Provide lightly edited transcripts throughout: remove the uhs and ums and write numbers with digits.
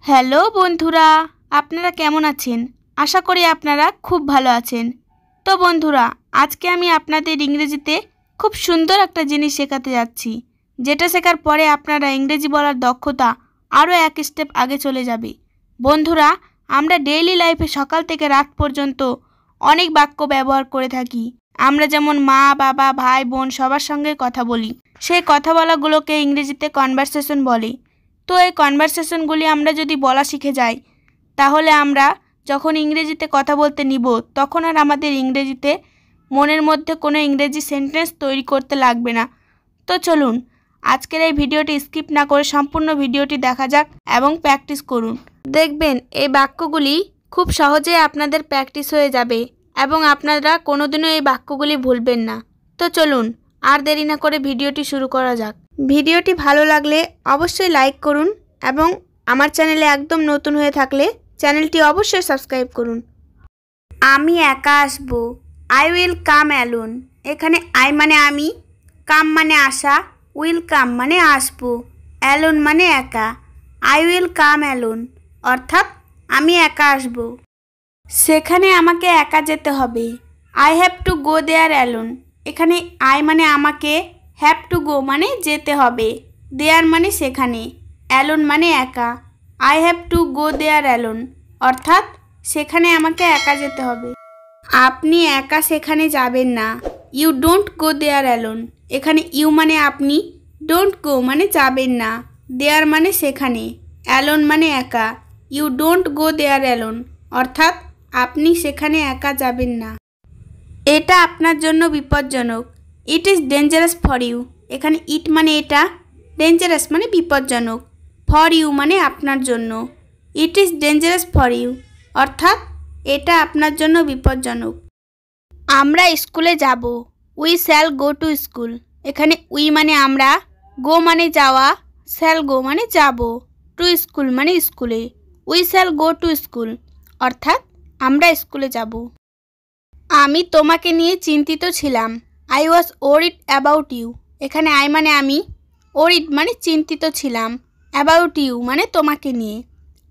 Hello বন্ধুরা, আপনারা কেমন আছেন? আশা করি আপনারা খুব ভালো আছেন। তো বন্ধুরা, আজকে আমি আপনাদের ইংরেজিতে খুব সুন্দর একটা জিনিস শেখাতে যাচ্ছি, যেটা শেখার পরে আপনারা ইংরেজি বলার দক্ষতা আরও এক স্টেপ আগে চলে যাবে। বন্ধুরা, আমরা ডেইলি লাইফে সকাল থেকে রাত পর্যন্ত অনেক বাক্য ব্যবহার করে থাকি। আমরা যেমন মা, বাবা, ভাই, বোন সবার সঙ্গে কথা বলি। সেই কথা বলাগুলোকে ইংরেজিতে কনভারসেশন বলে। তো এই কনভারসেশনগুলি আমরা যদি বলা শিখে যাই, তাহলে আমরা যখন ইংরেজিতে কথা বলতে নিব, তখন আর আমাদের ইংরেজিতে মনের মধ্যে কোনো ইংরেজি সেন্টেন্স তৈরি করতে লাগবে না। তো চলুন আজকের এই ভিডিওটি স্কিপ না করে সম্পূর্ণ ভিডিওটি দেখা যাক এবং প্র্যাকটিস করুন। দেখবেন এই বাক্যগুলি খুব সহজেই আপনাদের প্র্যাকটিস হয়ে যাবে এবং আপনারা কোনোদিনও এই বাক্যগুলি ভুলবেন না। তো চলুন আর দেরি না করে ভিডিওটি শুরু করা যাক। ভিডিওটি ভালো লাগলে অবশ্যই লাইক করুন এবং আমার চ্যানেলে একদম নতুন হয়ে থাকলে চ্যানেলটি অবশ্যই সাবস্ক্রাইব করুন। আমি একা আসব, আই উইল কাম অ্যালোন। এখানে আই মানে আমি, কাম মানে আসা, উইল কাম মানে আসবো, অ্যালোন মানে একা। আই উইল কাম অ্যালোন অর্থাৎ আমি একা আসব। সেখানে আমাকে একা যেতে হবে, I have to go there alone. এখানে আই মানে আমাকে, হ্যাভ টু গো মানে যেতে হবে, দেয়ার মানে সেখানে, অ্যালোন মানে একা। I have to go there alone অর্থাৎ সেখানে আমাকে একা যেতে হবে। আপনি একা সেখানে যাবেন না, you don't go there alone. এখানে ইউ মানে আপনি, ডোন্ট গো মানে যাবেন না, দেয়ার মানে সেখানে, অ্যালোন মানে একা। You don't go there alone অর্থাৎ আপনি সেখানে একা যাবেন না। এটা আপনার জন্য বিপজ্জনক, it is dangerous for you. এখানে ইট মানে এটা, ডেঞ্জারাস মানে বিপজ্জনক, ফর ইউ মানে আপনার জন্য। It is dangerous for you অর্থাৎ এটা আপনার জন্য বিপজ্জনক। আমরা স্কুলে যাব, we shall go to school. এখানে উই মানে আমরা, গো মানে যাওয়া, শ্যাল গো মানে যাব, টু স্কুল মানে স্কুলে। We shall go to school অর্থাৎ আমরা স্কুলে যাব। আমি তোমাকে নিয়ে চিন্তিত ছিলাম, I was worried about you. এখানে আই মানে আমি, ওরিড মানে চিন্তিত ছিলাম, অ্যাবাউট ইউ মানে তোমাকে নিয়ে।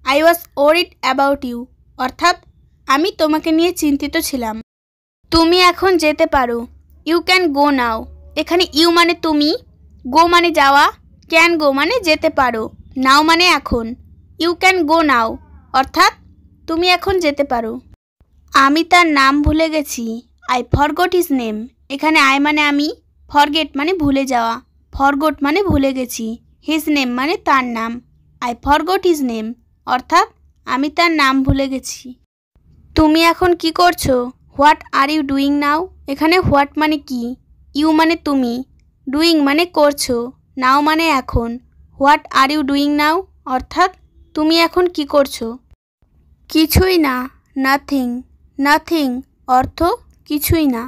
I was worried about you অর্থাৎ আমি তোমাকে নিয়ে চিন্তিত ছিলাম। তুমি এখন যেতে পারো, ইউ ক্যান গো নাও। এখানে ইউ মানে তুমি, গো মানে যাওয়া, ক্যান গো মানে যেতে পারো, নাও মানে এখন। ইউ ক্যান গো নাও অর্থাৎ তুমি এখন যেতে পারো। আমি তার নাম ভুলে গেছি, আই ফরগট হিজ নেম। এখানে আই মানে আমি, ফরগেট মানে ভুলে যাওয়া, ফরগট মানে ভুলে গেছি, হিজ নেম মানে তার নাম। আই ফরগট হিজ নেম অর্থাৎ আমি তার নাম ভুলে গেছি। তুমি এখন কি করছো, what are you doing now. এখানে হোয়াট মানে কি, ইউ মানে তুমি, ডুইং মানে করছো, নাও মানে এখন। What are you doing now অর্থাৎ তুমি এখন কি করছো। কিছুই না, নাথিং। নাথিং অর্থ কিছুই না।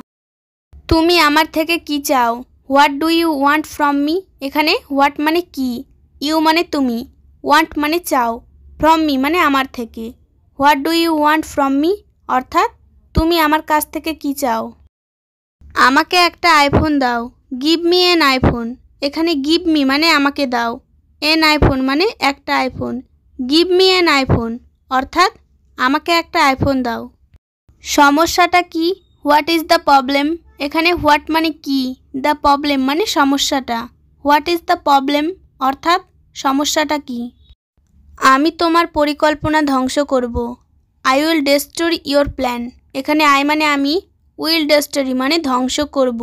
তুমি আমার থেকে কি চাও, what do you want from me. এখানে হোয়াট মানে কি, ইউ মানে তুমি, ওয়ান্ট মানে চাও, ফ্রম মি মানে আমার থেকে। What do you want from me অর্থাৎ তুমি আমার কাছ থেকে কি চাও। আমাকে একটা আইফোন দাও, গিভ মি এন আইফোন। এখানে গিভ মি মানে আমাকে দাও, এন আইফোন মানে একটা iPhone. Give me N iPhone অর্থাৎ আমাকে একটা আইফোন দাও। সমস্যাটা কি, হোয়াট ইজ দ্য প্রবলেম। এখানে হোয়াট মানে কি, দ্য প্রবলেম মানে সমস্যাটা, হোয়াট ইজ দ্য প্রবলেম অর্থাৎ সমস্যাটা কি। আমি তোমার পরিকল্পনা ধ্বংস করব, I will destroy your plan. এখানে আই মানে আমি, উইল ডেস্ট্রয় মানে ধ্বংস করব,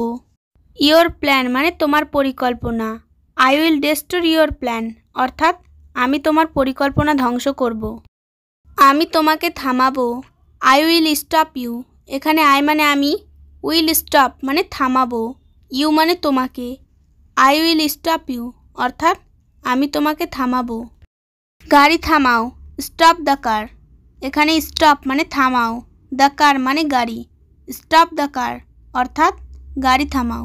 ইয়োর প্ল্যান মানে তোমার পরিকল্পনা। I will destroy your plan অর্থাৎ আমি তোমার পরিকল্পনা ধ্বংস করব। আমি তোমাকে থামাবো, আই উইল স্টপ ইউ। এখানে আই মানে আমি, উইল স্টপ মানে থামাবো, ইউ মানে তোমাকে। আই উইল স্টপ ইউ অর্থাৎ আমি তোমাকে থামাবো। গাড়ি থামাও, স্টপ দ্য কার। এখানে স্টপ মানে থামাও, দ্য কার মানে গাড়ি, স্টপ দ্য কার অর্থাৎ গাড়ি থামাও।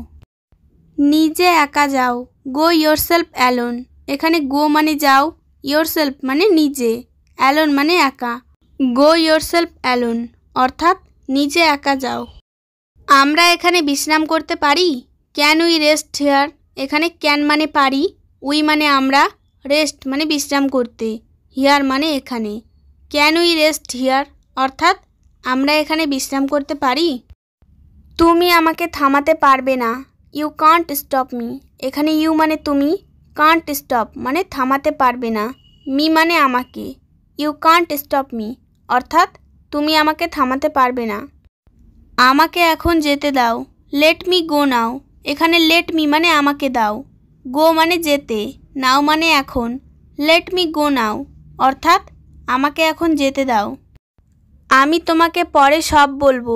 নিজে একা যাও, গো ইয়োরসেলফ অ্যালোন। এখানে গো মানে যাও, ইয়োরসেলফ মানে নিজে, অ্যালোন মানে একা। গো ইয়োরসেলফ অ্যালোন অর্থাৎ নিজে একা যাও। আমরা এখানে বিশ্রাম করতে পারি, ক্যান উই রেস্ট হেয়ার। এখানে ক্যান মানে পারি, উই মানে আমরা, রেস্ট মানে বিশ্রাম করতে, হিয়ার মানে এখানে। ক্যান উই রেস্ট হিয়ার অর্থাৎ আমরা এখানে বিশ্রাম করতে পারি। তুমি আমাকে থামাতে পারবে না। You can't stop me. এখানে ইউ মানে তুমি, কান্ট স্টপ মানে থামাতে পারবে না, মি মানে আমাকে। ইউ কান্ট স্টপ মি অর্থাৎ তুমি আমাকে থামাতে পারবে না। আমাকে এখন যেতে দাও। লেট মি গো নাও। এখানে লেট মি মানে আমাকে দাও, গো মানে যেতে, নাও মানে এখন। লেট মি গো নাও অর্থাৎ আমাকে এখন যেতে দাও। আমি তোমাকে পরে সব বলবো।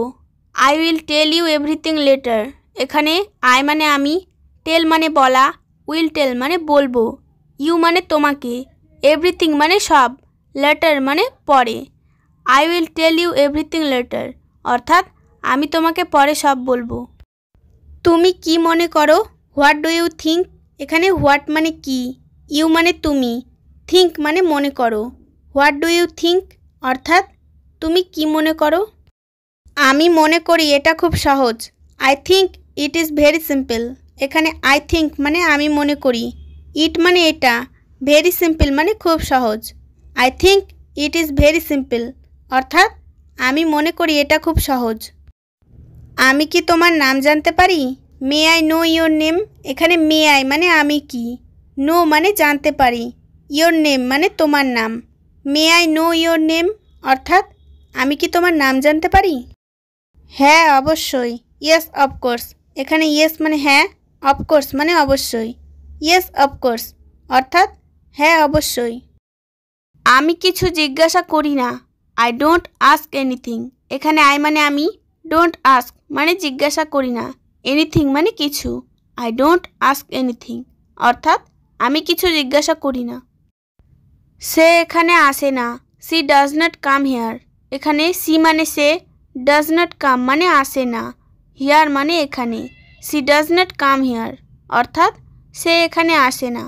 I will tell you everything later. এখানে আই মানে আমি, টেল মানে বলা, উইল টেল মানে বলবো, ইউ মানে তোমাকে, এভরিথিং মানে সব, লেটার মানে পরে। I will tell you everything later অর্থাৎ আমি তোমাকে পরে সব বলবো। তুমি কি মনে করো? What do you think. এখানে হোয়াট মানে কি, ইউ মানে তুমি, থিঙ্ক মানে মনে করো। হোয়াট ডু ইউ থিঙ্ক অর্থাৎ তুমি কি মনে করো? আমি মনে করি এটা খুব সহজ। I think it is very simple. এখানে আই থিঙ্ক মানে আমি মনে করি, ইট মানে এটা, ভেরি সিম্পল মানে খুব সহজ। I think it is very simple অর্থাৎ আমি মনে করি এটা খুব সহজ। আমি কি তোমার নাম জানতে পারি? May I know your name. এখানে মে আই মানে আমি কি, নো মানে জানতে পারি, ইয়োর নেম মানে তোমার নাম। May I know your name অর্থাৎ আমি কি তোমার নাম জানতে পারি? হ্যাঁ অবশ্যই, ইয়েস অফকোর্স। এখানে ইয়েস মানে হ্যাঁ, অফকোর্স মানে অবশ্যই। ইয়েস অফকোর্স অর্থাৎ হ্যাঁ অবশ্যই। আমি কিছু জিজ্ঞাসা করি না। I don't ask anything. এখানে আই মানে আমি, ডোন্ট আস্ক মানে জিজ্ঞাসা করি না, এনিথিং মানে কিছু। আই ডোন্ট আস্ক এনিথিং অর্থাৎ আমি কিছু জিজ্ঞাসা করি না। সে এখানে আসে না। She does not come here. এখানে সি মানে সে, ডাজ নট কাম মানে আসে না, হিয়ার মানে এখানে। She does not come here অর্থাৎ সে এখানে আসে না।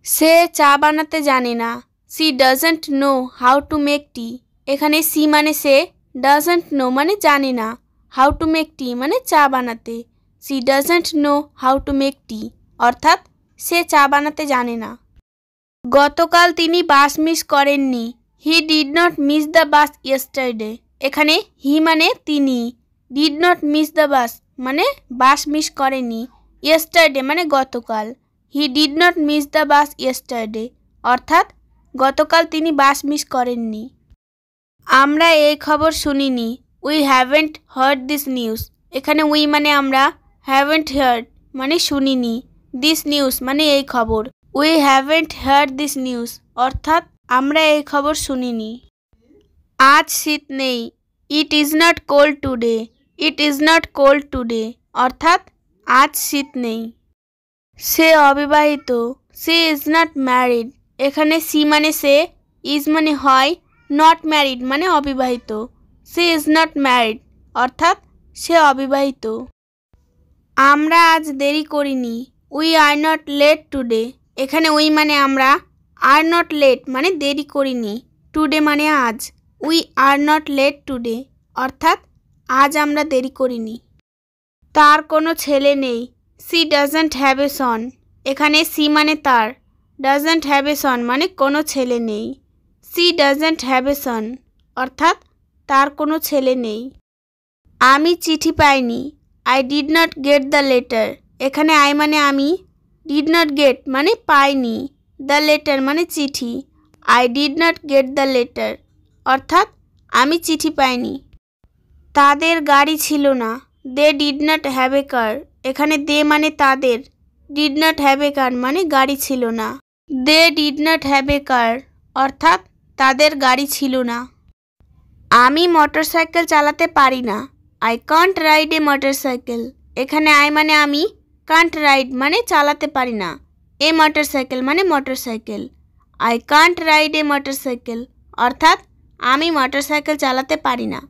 সে চা বানাতে জানে না। She doesn't know how to make tea. এখানে সি মানে সে, ডাজন্ট নো মানে জানে না, হাউ টু মেক টি মানে চা বানাতে। She doesn't know how to make tea অর্থাৎ সে চা বানাতে জানে না। গতকাল তিনি বাস মিস করেননি। He did not miss the bus yesterday. এখানে হি মানে তিনি, did not miss the bus মানে বাস মিস করেনি, ইয়েস্টারডে মানে গতকাল। He did not miss the bus yesterday অর্থাৎ গতকাল তিনি বাস মিস করেননি। আমরা এই খবর শুনিনি। We haven't heard this news. এখানে উই মানে আমরা, হ্যাভেন্ট হার্ড মানে শুনিনি, দিস নিউজ মানে এই খবর। We haven't heard this news অর্থাৎ আমরা এই খবর শুনিনি। আজ শীত নেই। It is not cold today. It is not cold today অর্থাৎ আজ শীত নেই। সে অবিবাহিত। She is not married. এখানে সি মানে সে, ইজ মানে হয়, নট ম্যারিড মানে অবিবাহিত। সি ইজ নট ম্যারিড অর্থাৎ সে অবিবাহিত। আমরা আজ দেরি করিনি। We are not late today. এখানে উই মানে আমরা, আর নট লেট মানে দেরি করিনি, টুডে মানে আজ। We are not late today অর্থাৎ আজ আমরা দেরি করিনি। তার কোনো ছেলে নেই। সি ডাজন্ট হ্যাভ এ সন। এখানে সি মানে তার, ডাজন্ট হ্যাভ এ সন মানে কোনো ছেলে নেই। সি ডাজন্ট হ্যাভ এ সন অর্থাৎ তার কোনো ছেলে নেই। আমি চিঠি পাইনি। I did not get the letter. এখানে আই মানে আমি, ডিড নট গেট মানে পাইনি, দ্য লেটার মানে চিঠি। I did not get the letter অর্থাৎ আমি চিঠি পাইনি। তাদের গাড়ি ছিল না। They did not have a car. এখানে দে মানে তাদের, did not have a car মানে গাড়ি ছিল না। They did not have a car অর্থাৎ তাদের গাড়ি ছিল না। আমি মোটরসাইকেল চালাতে পারি না। I can't ride A motorcycle. এখানে আই মানে আমি, কান্ট রাইড মানে চালাতে পারি না, এ মোটরসাইকেল মানে motorcycle. I can't ride A motorcycle অর্থাৎ আমি মোটরসাইকেল চালাতে পারি না।